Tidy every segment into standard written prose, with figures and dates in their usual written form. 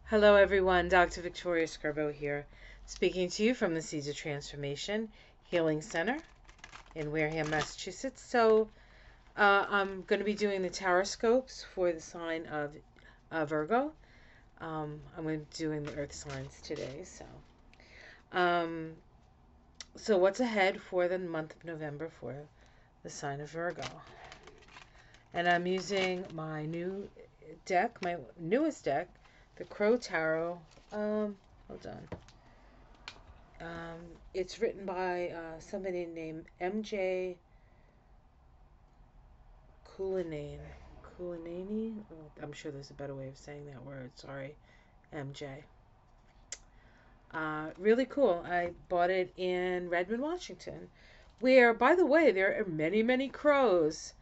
Hello everyone, Dr. Victoria Scarbo here, speaking to you from the Seeds of Transformation Healing Center in Wareham, Massachusetts. I'm going to be doing the tarot scopes for the sign of Virgo. I'm going to be doing the earth signs today. Um, so what's ahead for the month of November for the sign of Virgo? And I'm using my new deck, my newest deck, the Crow Tarot. Hold on. It's written by somebody named MJ Kulinane. Kulinane? Oh, I'm sure there's a better way of saying that word. Sorry, MJ. Really cool. I bought it in Redmond, Washington, where, by the way, there are many, many crows.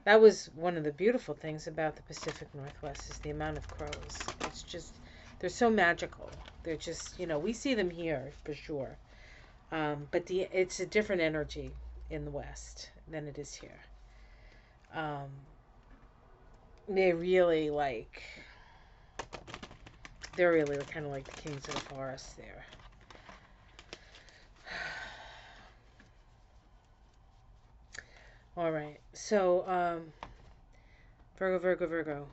That was one of the beautiful things about the Pacific Northwest is the amount of crows. It's just, they're so magical. They're just, we see them here for sure. But it's a different energy in the West than it is here. They really they're really kind of like the kings of the forest there. All right, so Virgo.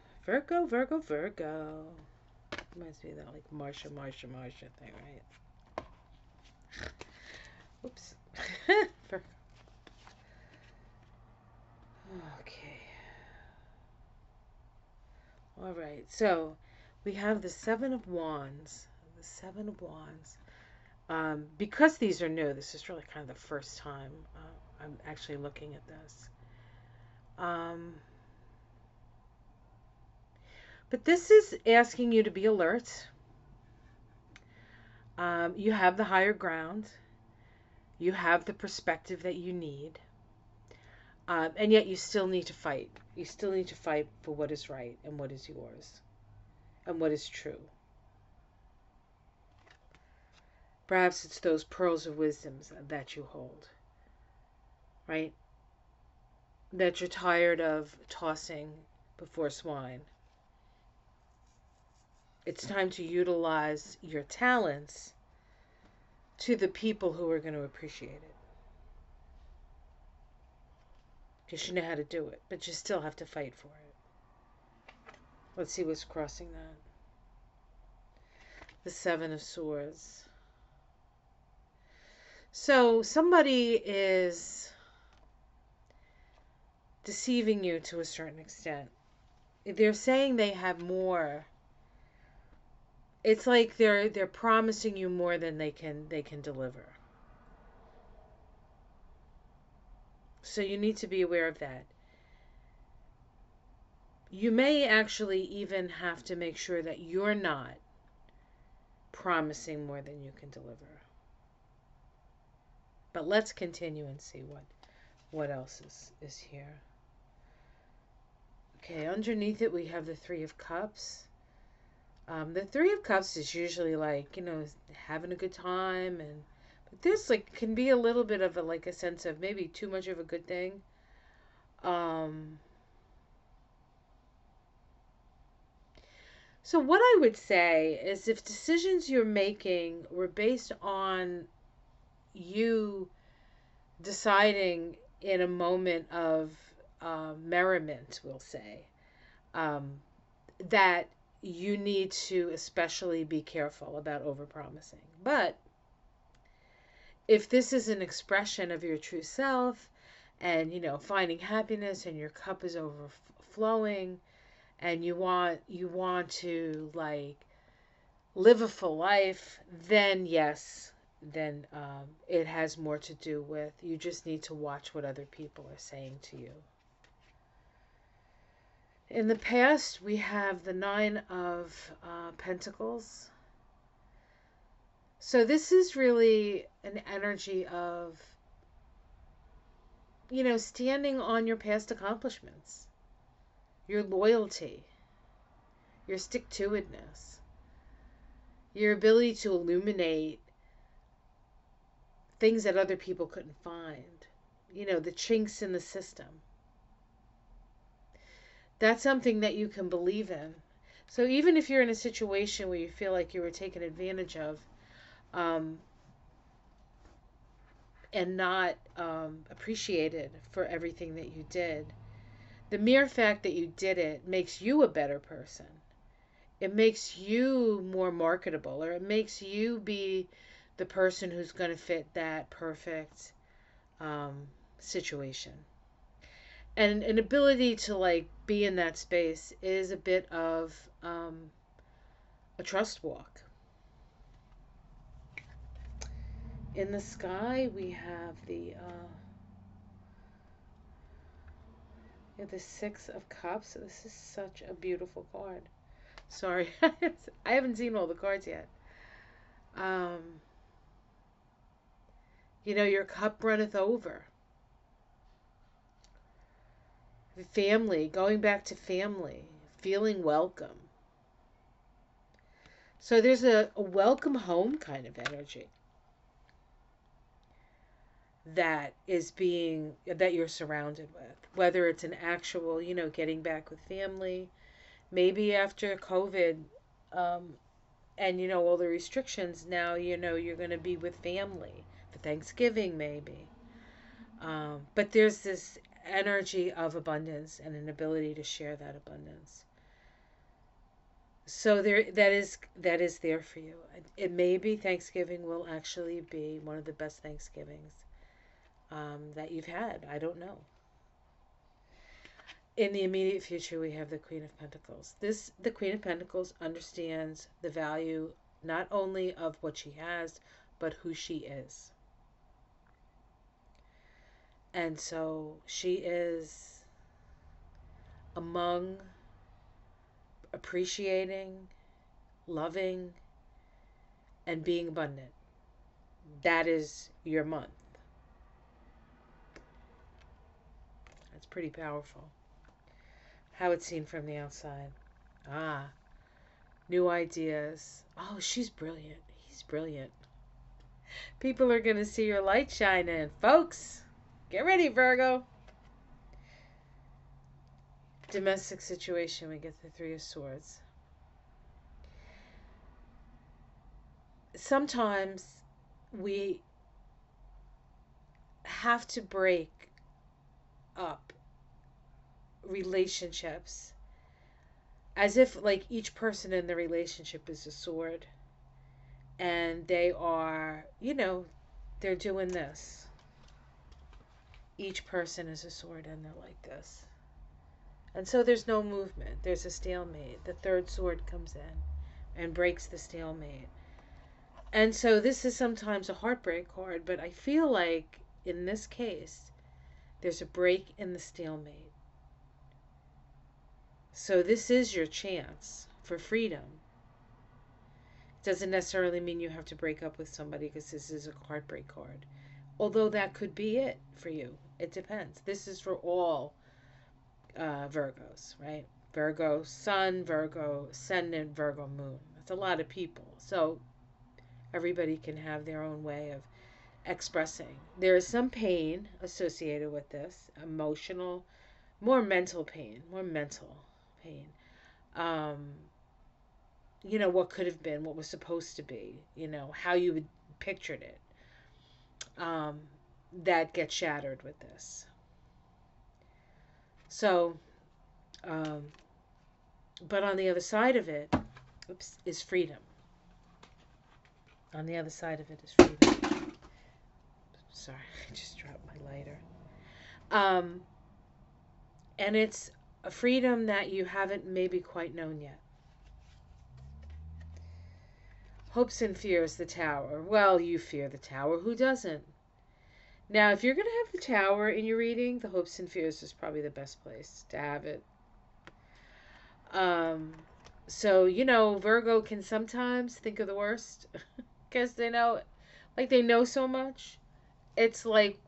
Reminds me of that like Marsha thing, right? Oops. Okay. All right. So we have the Seven of Wands. The Seven of Wands. Because these are new, this is really kind of the first time I'm actually looking at this. But this is asking you to be alert. You have the higher ground. You have the perspective that you need. And yet you still need to fight. You still need to fight for what is right and what is yours and what is true. Perhaps it's those pearls of wisdom that you hold, right? That you're tired of tossing before swine. It's time to utilize your talents to the people who are going to appreciate it. Because you know how to do it, but you still have to fight for it. Let's see what's crossing that. The Seven of Swords. So somebody is deceiving you to a certain extent. They're saying they have more. It's like they're promising you more than they can deliver. So you need to be aware of that. You may actually even have to make sure that you're not promising more than you can deliver. But let's continue and see what else is here. Okay, underneath it we have the Three of Cups. The Three of Cups is usually like, having a good time, but this like can be a little bit of a sense of maybe too much of a good thing. So what I would say is if decisions you're making were based on you deciding in a moment of merriment, we'll say, that you need to especially be careful about overpromising. But if this is an expression of your true self and, finding happiness and your cup is overflowing and you want to live a full life, then yes, then it has more to do with you just need to watch what other people are saying to you. In the past, we have the Nine of Pentacles. So this is really an energy of, standing on your past accomplishments, your loyalty, your stick-to-itness, your ability to illuminate things that other people couldn't find, the chinks in the system. That's something that you can believe in. So even if you're in a situation where you feel like you were taken advantage of, um, and not appreciated for everything that you did, the mere fact that you did it makes you a better person. It makes you more marketable, or it makes you be the person who's going to fit that perfect situation. And an ability to like be in that space is a bit of a trust walk. In the sky, we have the Six of Cups. This is such a beautiful card. Sorry, I haven't seen all the cards yet. Um, your cup runneth over. Family, going back to family, feeling welcome. So there's a welcome home kind of energy that you're surrounded with, whether it's an actual, getting back with family, maybe after COVID, um, and all the restrictions now, you're going to be with family for Thanksgiving maybe. But there's this energy of abundance and an ability to share that abundance. So that is there for you. It may be Thanksgiving will actually be one of the best Thanksgivings that you've had. I don't know. In the immediate future, we have the Queen of Pentacles. The Queen of Pentacles understands the value not only of what she has, but who she is. And so she is among appreciating, loving, and being abundant. That is your month. That's pretty powerful. How it's seen from the outside. New ideas. Oh, she's brilliant. He's brilliant. People are going to see your light shining. Folks, get ready, Virgo. Domestic situation, we get the Three of Swords. Sometimes we have to break up relationships as if like each person in the relationship is a sword, and they are, they're doing this. Each person is a sword and they're like this. And so there's no movement. There's a stalemate. The third sword comes in and breaks the stalemate. And so this is sometimes a heartbreak card, but I feel like in this case, there's a break in the stalemate. So this is your chance for freedom. It doesn't necessarily mean you have to break up with somebody because this is a heartbreak card. Although that could be it for you. It depends. This is for all Virgos, right? Virgo Sun, Virgo Ascendant, Virgo Moon. That's a lot of people. So everybody can have their own way of expressing. There is some pain associated with this, emotional, more mental pain. What could have been, what was supposed to be, how you had pictured it. That gets shattered with this. So, but on the other side of it, is freedom. On the other side of it is freedom. Sorry, I just dropped my lighter. And it's a freedom that you haven't maybe quite known yet. Hopes and fears, the Tower. Well, you fear the Tower. Who doesn't? Now, if you're going to have the Tower in your reading, the hopes and fears is probably the best place to have it. So, Virgo can sometimes think of the worst because they know so much. It's like,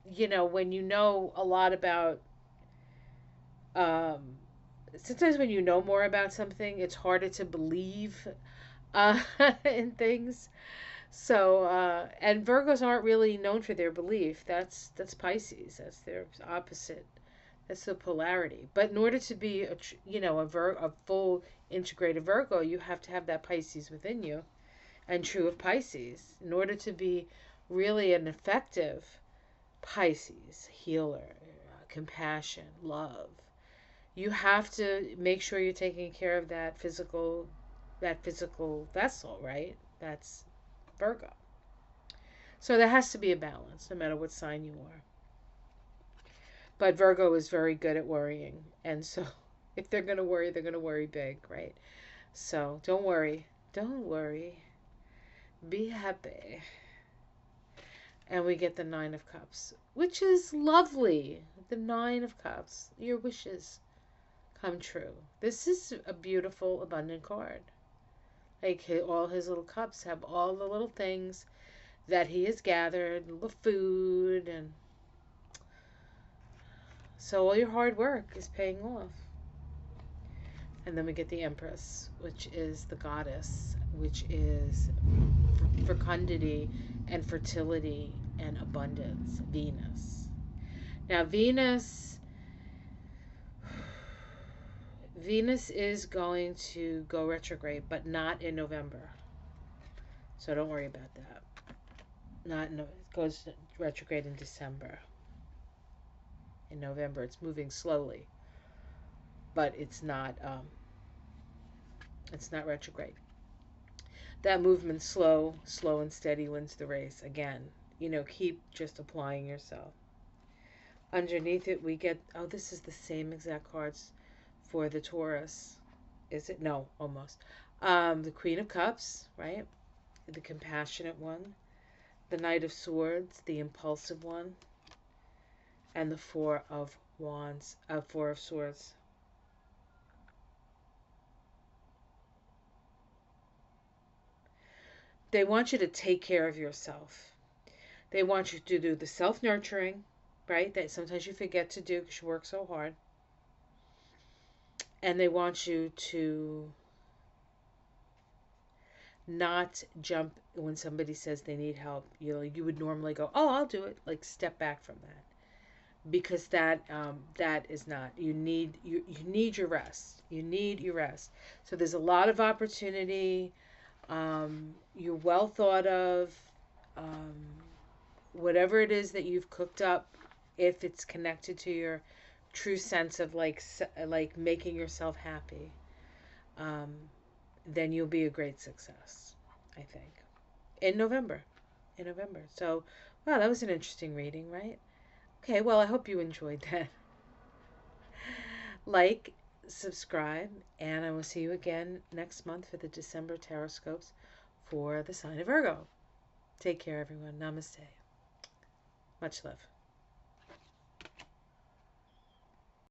when you know a lot about, sometimes when you know more about something, it's harder to believe in things. So, and Virgos aren't really known for their belief. That's Pisces. That's their opposite. That's the polarity. But in order to be a full integrated Virgo, you have to have that Pisces within you. And true of Pisces, in order to be really an effective Pisces, healer, compassion, love, you have to make sure you're taking care of that physical vessel, right? That's Virgo. So there has to be a balance, no matter what sign you are. But Virgo is very good at worrying. And so if they're going to worry, they're going to worry big, right? So don't worry. Don't worry. Be happy. And we get the Nine of Cups, which is lovely. The Nine of Cups. Your wishes come true. This is a beautiful, abundant card. Like all his little cups have all the little things that he has gathered, little food, and so all your hard work is paying off. And then we get the Empress, which is the goddess, which is fecundity and fertility and abundance, Venus. Now Venus is going to go retrograde, but not in November. So don't worry about that. It goes retrograde in December. In November, it's moving slowly, but it's not retrograde. That movement, slow and steady, wins the race. Again, keep just applying yourself. Underneath it, we get, this is the same exact cards for the Taurus. Is it? No, almost. The Queen of Cups, right? The compassionate one. The Knight of Swords, the impulsive one. And the Four of Swords. They want you to take care of yourself. They want you to do the self-nurturing, right? That sometimes you forget to do because you work so hard. And they want you to not jump when somebody says they need help. You would normally go, "Oh, I'll do it." Like step back from that, because that is not. You need your rest. You need your rest. So there's a lot of opportunity. You're well thought of. Whatever it is that you've cooked up, if it's connected to your true sense of like making yourself happy, then you'll be a great success, I think. In November. So, wow, that was an interesting reading, right? Okay, well, I hope you enjoyed that. Like, subscribe, and I will see you again next month for the December Tarot Scopes for the sign of Virgo. Take care, everyone. Namaste. Much love.